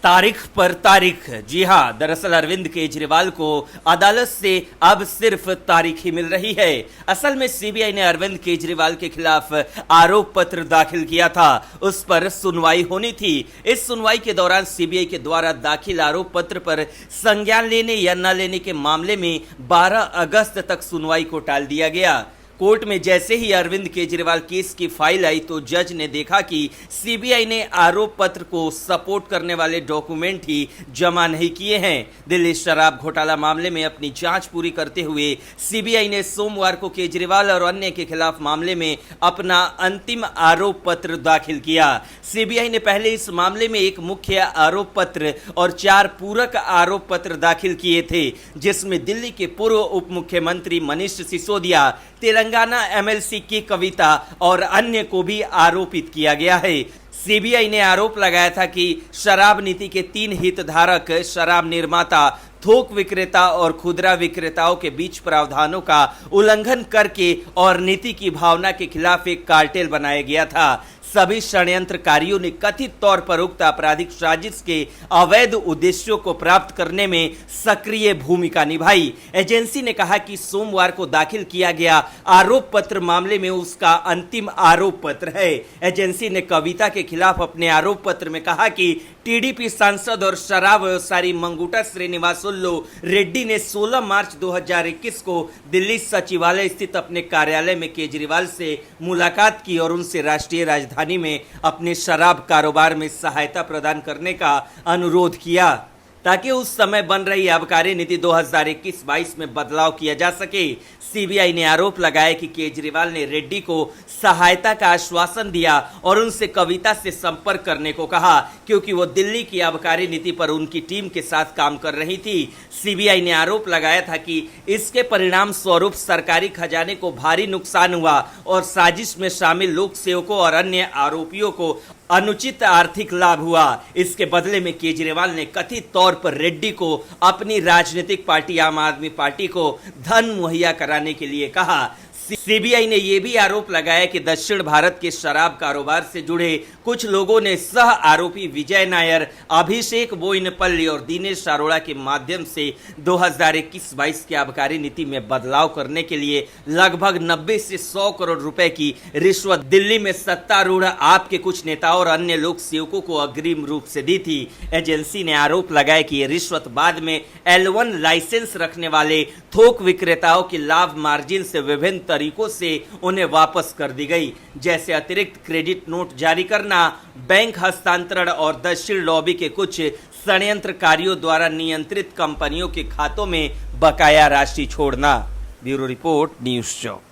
तारीख पर तारीख। जी हां, दरअसल अरविंद केजरीवाल को अदालत से अब सिर्फ तारीख ही मिल रही है। असल में सीबीआई ने अरविंद केजरीवाल के खिलाफ आरोप पत्र दाखिल किया था, उस पर सुनवाई होनी थी। इस सुनवाई के दौरान सीबीआई के द्वारा दाखिल आरोप पत्र पर संज्ञान लेने या न लेने के मामले में 12 अगस्त तक सुनवाई को टाल दिया गया। कोर्ट में जैसे ही अरविंद केजरीवाल केस की फाइल आई तो जज ने देखा कि सीबीआई ने आरोप पत्र को सपोर्ट करने वाले डॉक्यूमेंट ही जमा नहीं किए हैं। दिल्ली शराब घोटाला मामले में अपनी जांच पूरी करते हुए सीबीआई ने सोमवार को केजरीवाल और अन्य के खिलाफ मामले में अपना अंतिम आरोप पत्र दाखिल किया। सीबीआई ने पहले इस मामले में एक मुख्य आरोप पत्र और 4 पूरक आरोप पत्र दाखिल किए थे, जिसमें दिल्ली के पूर्व उप मुख्यमंत्री मनीष सिसोदिया, तेलंगाना एमएलसी की कविता और अन्य को भी आरोपित किया गया है। सीबीआई ने आरोप लगाया था कि शराब नीति के 3 हितधारक शराब निर्माता, थोक विक्रेता और खुदरा विक्रेताओं के बीच प्रावधानों का उल्लंघन करके और नीति की भावना के खिलाफ एक कार्टेल बनाया गया था। सभी षड्यंत्रकारियों ने कथित तौर पर उक्त आपराधिक साजिश के अवैध उद्देश्यों को प्राप्त करने में सक्रिय भूमिका निभाई। एजेंसी ने कहा कि सोमवार को दाखिल किया गया आरोप पत्र मामले में उसका अंतिम आरोप पत्र है। एजेंसी ने कविता के खिलाफ अपने आरोप पत्र में कहा कि टीडीपी सांसद और शराब व्यवसायी मंगुटा श्रीनिवासुलु रेड्डी ने 16 मार्च 2021 को दिल्ली सचिवालय स्थित अपने कार्यालय में केजरीवाल से मुलाकात की और उनसे राष्ट्रीय राजधानी में अपने शराब कारोबार में सहायता प्रदान करने का अनुरोध किया, ताकि उस समय बन रही आबकारी नीति 2021-22 में बदलाव किया जा सके। सीबीआई ने आरोप लगाया कि केजरीवाल ने रेड्डी को सहायता का आश्वासन दिया और उनसे कविता से संपर्क करने को कहा, क्योंकि वो दिल्ली की आबकारी नीति पर उनकी टीम के साथ काम कर रही थी। सीबीआई ने आरोप लगाया था कि इसके परिणाम स्वरूप सरकारी खजाने को भारी नुकसान हुआ और साजिश में शामिल लोक सेवकों और अन्य आरोपियों को अनुचित आर्थिक लाभ हुआ। इसके बदले में केजरीवाल ने कथित तौर पर रेड्डी को अपनी राजनीतिक पार्टी आम आदमी पार्टी को धन मुहैया कराने के लिए कहा। सीबीआई ने यह भी आरोप लगाया कि दक्षिण भारत के शराब कारोबार से जुड़े कुछ लोगों ने सह आरोपी विजय नायर, अभिषेक बोइनपल्ली और दिनेश अरोड़ा के माध्यम से 2021-22 की आबकारी नीति में बदलाव करने के लिए लगभग 90 से 100 करोड़ रुपए की रिश्वत दिल्ली में सत्तारूढ़ आप के कुछ नेताओं और अन्य लोक सेवकों को अग्रिम रूप से दी थी। एजेंसी ने आरोप लगाया कि यह रिश्वत बाद में L1 लाइसेंस रखने वाले थोक विक्रेताओं के लाभ मार्जिन से विभिन्न तरीकों से उन्हें वापस कर दी गई, जैसे अतिरिक्त क्रेडिट नोट जारी करना, बैंक हस्तांतरण और दक्षिण लॉबी के कुछ षड्यंत्रकारियों द्वारा नियंत्रित कंपनियों के खातों में बकाया राशि छोड़ना। ब्यूरो रिपोर्ट, न्यूज़ चौक।